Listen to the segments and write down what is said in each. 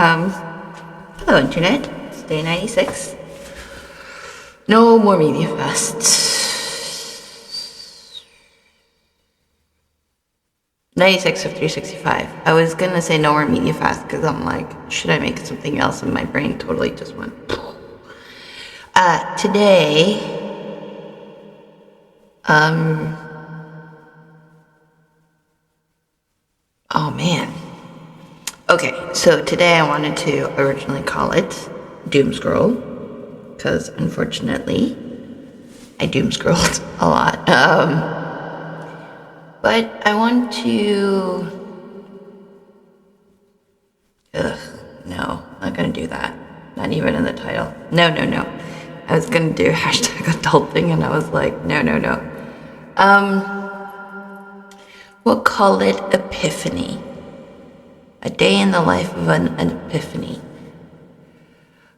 Hello Internet, it's day 96. No more media fasts. 96 of 365. I was gonna say no more media fast because I'm like, should I make something else? And my brain totally just went. Today, oh man. Okay, so today I wanted to originally call it Doom Scroll, because unfortunately, I doom scrolled a lot. But I want to... no, not gonna do that. Not even in the title. No. I was gonna do hashtag adulting and I was like, no. We'll call it Epiphany. A day in the life of an epiphany.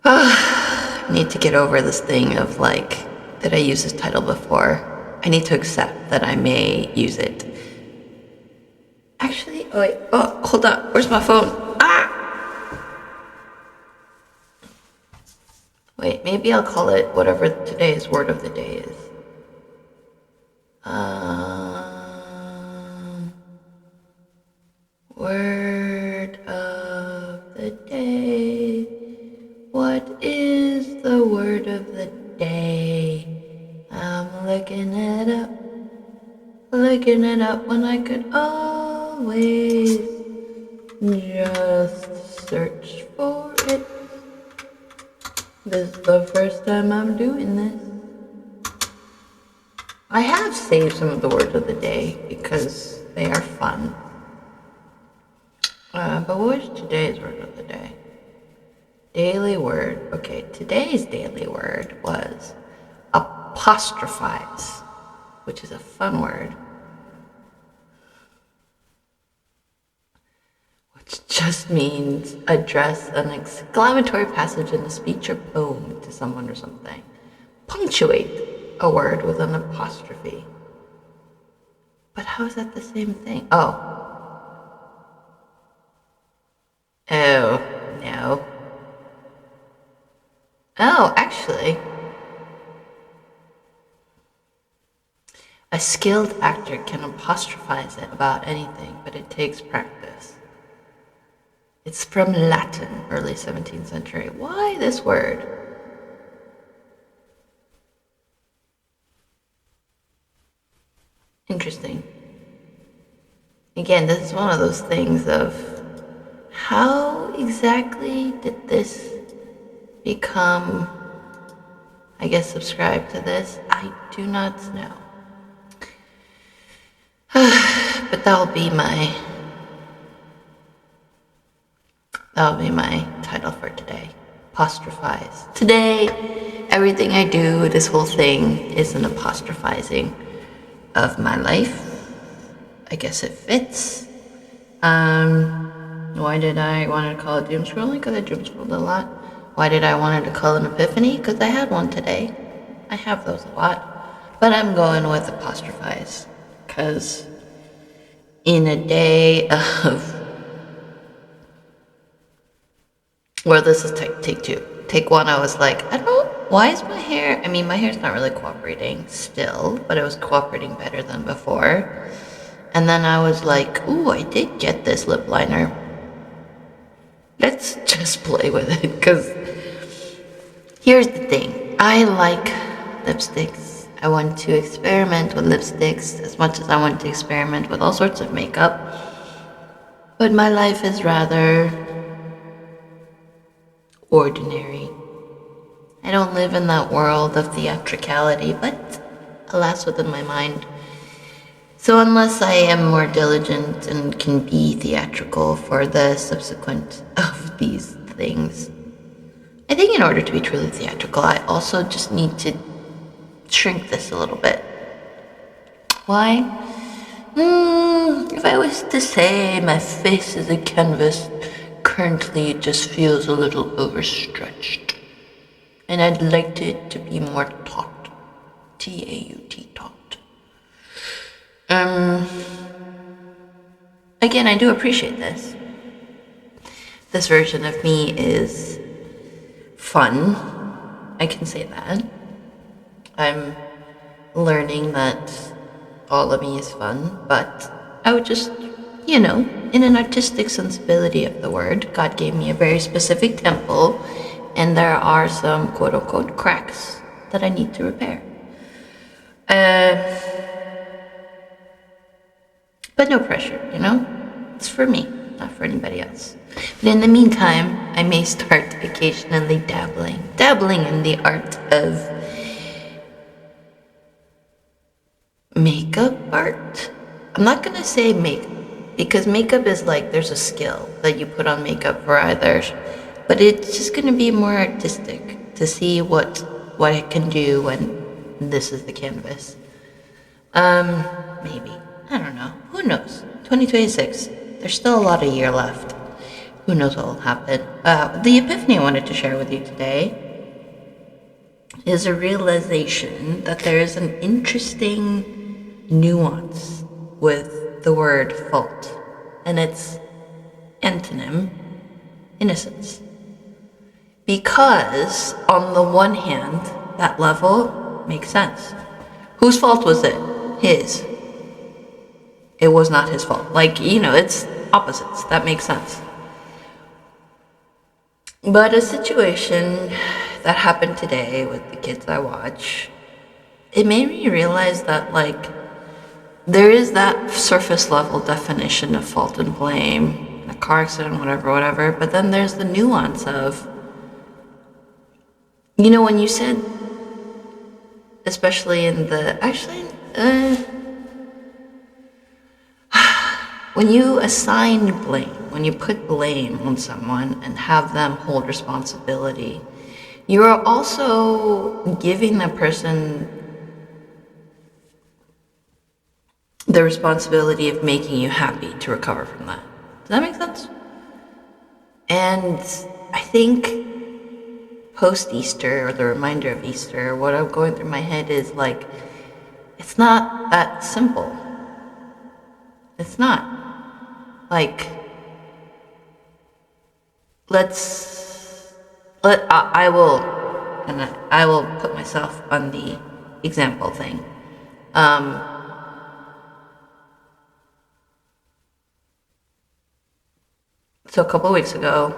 I need to get over this thing of like, did I use this title before? I need to accept that I may use it. Actually, oh wait, hold on, where's my phone? Wait, maybe I'll call it whatever today's word of the day is. Word of the day. What is the word of the day? I'm looking it up when I could always just search for it. This is the first time I'm doing this. I have saved some of the words of the day because they are fun. But what was today's word of the day? Daily word. Okay, today's daily word was apostrophize, which is a fun word. Which just means address an exclamatory passage in a speech or poem to someone or something. Punctuate a word with an apostrophe. But how is that the same thing? Oh, no. Oh, actually, a skilled actor can apostrophize it about anything, but it takes practice. It's from Latin, early 17th century. Why this word? Interesting. Again, this is one of those things of how exactly did this become, I guess, subscribe to this? I do not know. But that'll be my title for today. Apostrophize. Today, everything I do, this whole thing, is an apostrophizing of my life. I guess it fits. Why did I want to call it doom scrolling? Because I doom scrolled a lot. Why did I want to call it an epiphany? Because I had one today. I have those a lot. But I'm going with apostrophize. Because in a day of... Well, this is take two. Take one, I was like, I don't know, why is my hair... I mean, my hair's not really cooperating still, but it was cooperating better than before. And then I was like, ooh, I did get this lip liner. Let's just play with it, because here's the thing. I like lipsticks. I want to experiment with lipsticks as much as I want to experiment with all sorts of makeup. But my life is rather ordinary. I don't live in that world of theatricality, but alas, within my mind. So unless I am more diligent and can be theatrical for the subsequent of these things, I think in order to be truly theatrical, I also just need to shrink this a little bit. Why? If I was to say my face is a canvas, currently it just feels a little overstretched. And I'd like it to be more taut. T-A-U-T, taut. Again, I do appreciate this. this version of me is fun. I can say that. I'm learning that all of me is fun, but I would just, in an artistic sensibility of the word, God gave me a very specific temple, and there are some quote unquote cracks that I need to repair. But no pressure, It's for me, not for anybody else. But in the meantime, I may start occasionally dabbling in the art of makeup art. I'm not gonna say makeup, because makeup is like there's a skill that you put on makeup for either, but it's just gonna be more artistic to see what it can do when this is the canvas. Maybe. I don't know. Who knows? 2026. There's still a lot of year left. Who knows what will happen? The epiphany I wanted to share with you today is a realization that there is an interesting nuance with the word fault, and its antonym, innocence. Because on the one hand, that level makes sense. Whose fault was it? His. It was not his fault. It's opposites. That makes sense. But a situation that happened today with the kids I watch, it made me realize that, there is that surface level definition of fault and blame, a car accident, whatever, but then there's the nuance of, when you said, especially in when you assign blame, when you put blame on someone and have them hold responsibility, you are also giving that person the responsibility of making you happy to recover from that. Does that make sense? And I think post-Easter, or the reminder of Easter, what I'm going through my head is it's not that simple. It's not. I will put myself on the example thing. So a couple of weeks ago,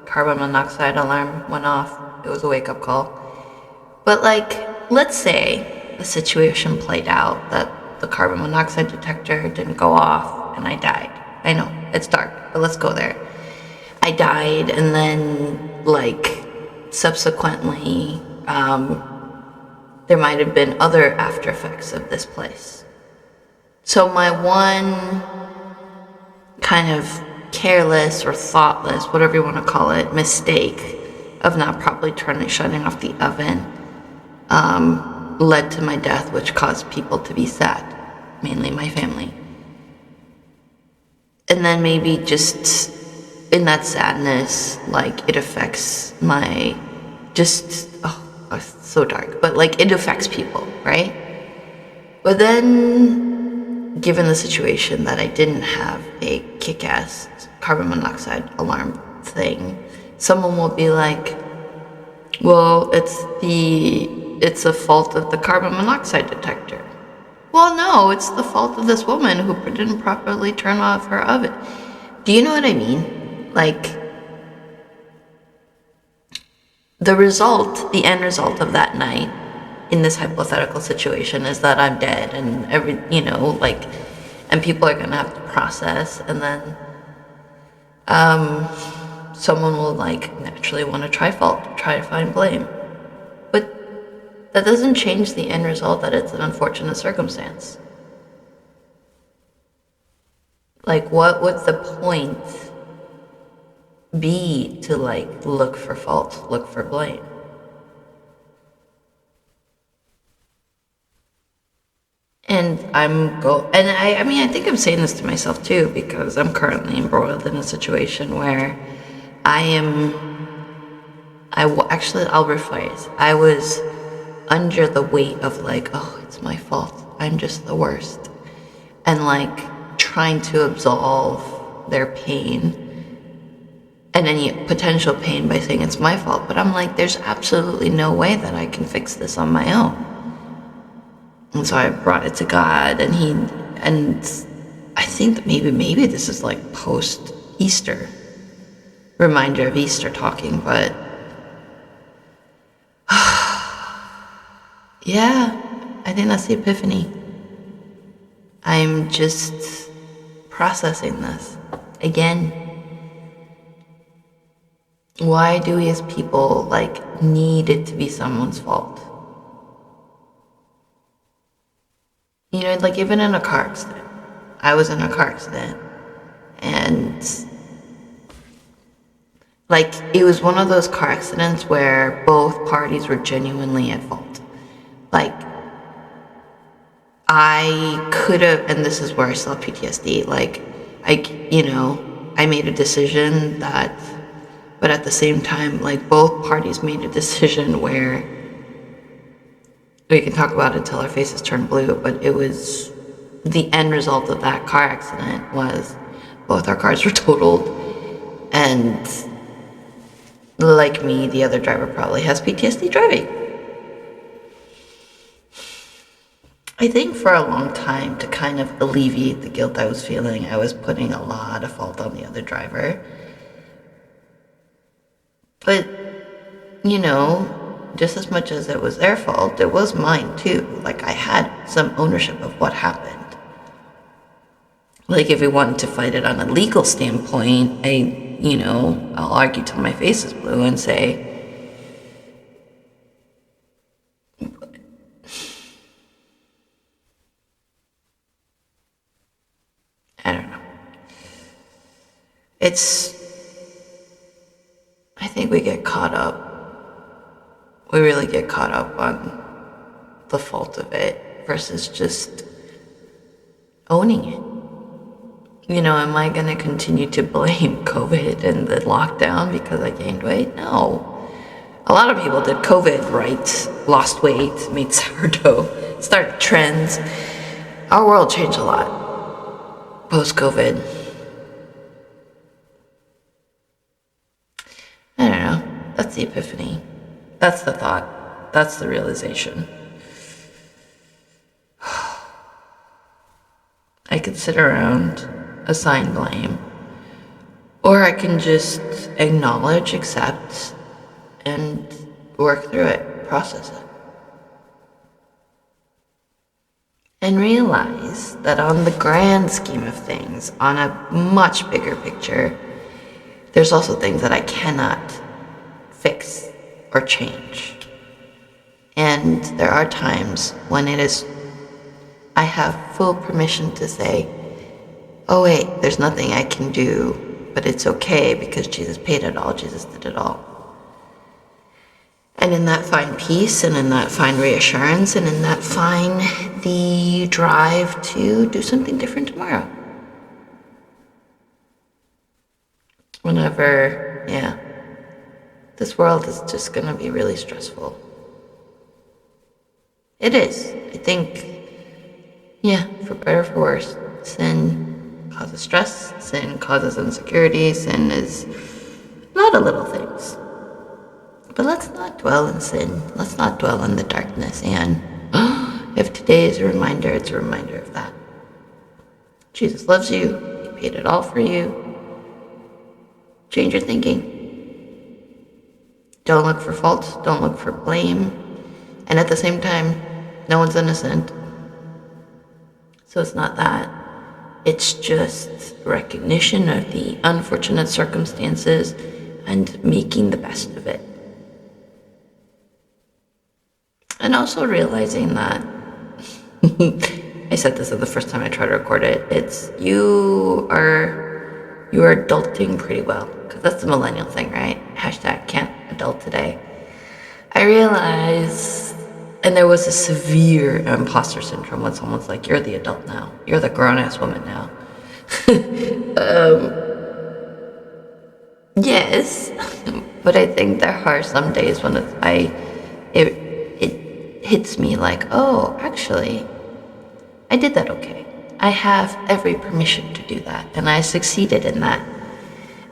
carbon monoxide alarm went off. It was a wake-up call. But let's say the situation played out that the carbon monoxide detector didn't go off and I died. I know, it's dark, but let's go there. I died, and then subsequently, there might have been other after effects of this place. So my one kind of careless or thoughtless, whatever you want to call it, mistake of not properly shutting off the oven led to my death, which caused people to be sad, mainly my family. And then maybe just in that sadness, it affects it's so dark, but it affects people, right? But then, given the situation that I didn't have a kick-ass carbon monoxide alarm thing, someone will be like, well, it's a fault of the carbon monoxide detector. Well, no, it's the fault of this woman who didn't properly turn off her oven. Do you know what I mean? The end result of that night in this hypothetical situation is that I'm dead, and and people are gonna have to process, and then someone will naturally want to try to find blame. But that doesn't change the end result that it's an unfortunate circumstance. What would the point be to look for fault, look for blame? And I think I'm saying this to myself too, because I'm currently embroiled in a situation where I'll rephrase. I was under the weight of it's my fault. I'm just the worst. And trying to absolve their pain and any potential pain by saying it's my fault. But I'm like, there's absolutely no way that I can fix this on my own. And so I brought it to God, and I think that maybe this is like post Easter, reminder of Easter talking, but yeah, I think that's the epiphany. I'm just processing this again. Why do we as people like need it to be someone's fault? You know, like even in a car accident. I was in a car accident, and like it was one of those car accidents where both parties were genuinely at fault. Like I could have, and this is where I still have PTSD, like I made a decision that, but at the same time, like both parties made a decision where we can talk about it until our faces turn blue, but it was the end result of that car accident was both our cars were totaled, and like me, the other driver probably has PTSD driving. I think for a long time, to kind of alleviate the guilt I was feeling, I was putting a lot of fault on the other driver. But, you know, just as much as it was their fault, it was mine too. Like I had some ownership of what happened. Like if we wanted to fight it on a legal standpoint, I'll argue till my face is blue and say, I don't know. I think we get caught up. We really get caught up on the fault of it versus just owning it. You know, am I going to continue to blame COVID and the lockdown because I gained weight? No. A lot of people did COVID right, lost weight, made sourdough, started trends. Our world changed a lot post-COVID. I don't know. That's the epiphany. That's the thought. That's the realization. I could sit around, assign blame, or I can just acknowledge, accept, and work through it, process it. And realize that on the grand scheme of things, on a much bigger picture, there's also things that I cannot fix or change. And there are times when I have full permission to say, oh wait, there's nothing I can do, but it's okay because Jesus paid it all, Jesus did it all. And in that find peace, and in that find reassurance, and in that find the drive to do something different tomorrow. Whenever, this world is just gonna be really stressful. It is. I think, for better or for worse, sin causes stress, sin causes insecurity, sin is a lot of little things. But let's not dwell in sin. Let's not dwell in the darkness. And if today is a reminder, it's a reminder of that. Jesus loves you. He paid it all for you. Change your thinking. Don't look for fault. Don't look for blame. And at the same time, no one's innocent. So it's not that. It's just recognition of the unfortunate circumstances and making the best of it. And also realizing that, I said this the first time I tried to record it, it's you are adulting pretty well. Because that's the millennial thing, right? Hashtag can't adult today. I realized, and there was a severe imposter syndrome when someone's like, you're the adult now. You're the grown-ass woman now. Yes, but I think there are some days when it hits me like, oh, actually, I did that okay. I have every permission to do that, and I succeeded in that.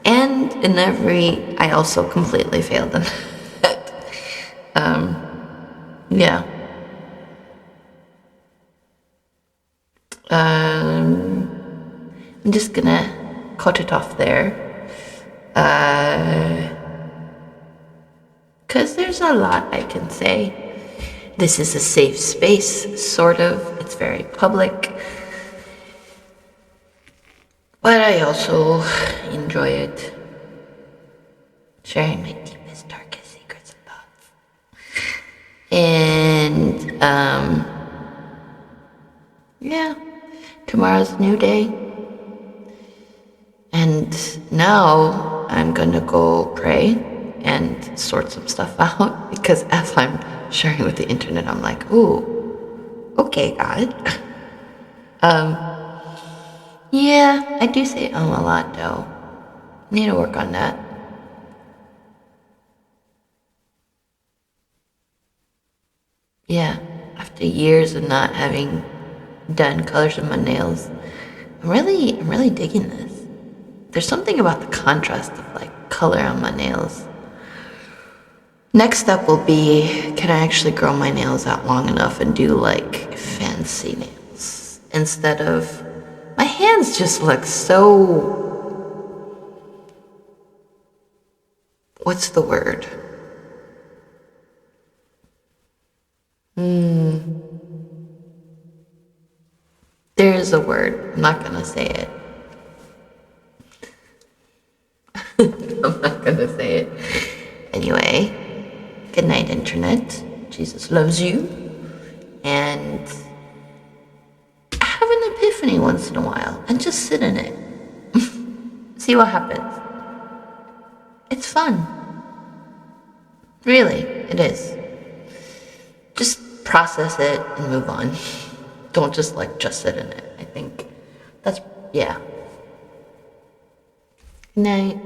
And in every, I also completely failed in that. Yeah. I'm just gonna cut it off there. Because there's a lot I can say. This is a safe space, sort of. It's very public. But I also enjoy it. Sharing my deepest, darkest secrets and thoughts. And, yeah. Tomorrow's a new day. And now I'm gonna go pray and sort some stuff out, because as I'm sharing with the internet, I'm like, ooh, okay, God. Yeah, I do say a lot though. Need to work on that. Yeah, after years of not having done colors in my nails, I'm really digging this. There's something about the contrast of like color on my nails. Next step will be, can I actually grow my nails out long enough and do like fancy nails instead of, my hands just look so, what's the word? There is a word, I'm not gonna say it. I'm not gonna say it. Anyway, good night, internet. Jesus loves you. And have an epiphany once in a while and just sit in it. See what happens. It's fun. Really, it is. Just process it and move on. Don't just sit in it. I think that's, yeah. Good night.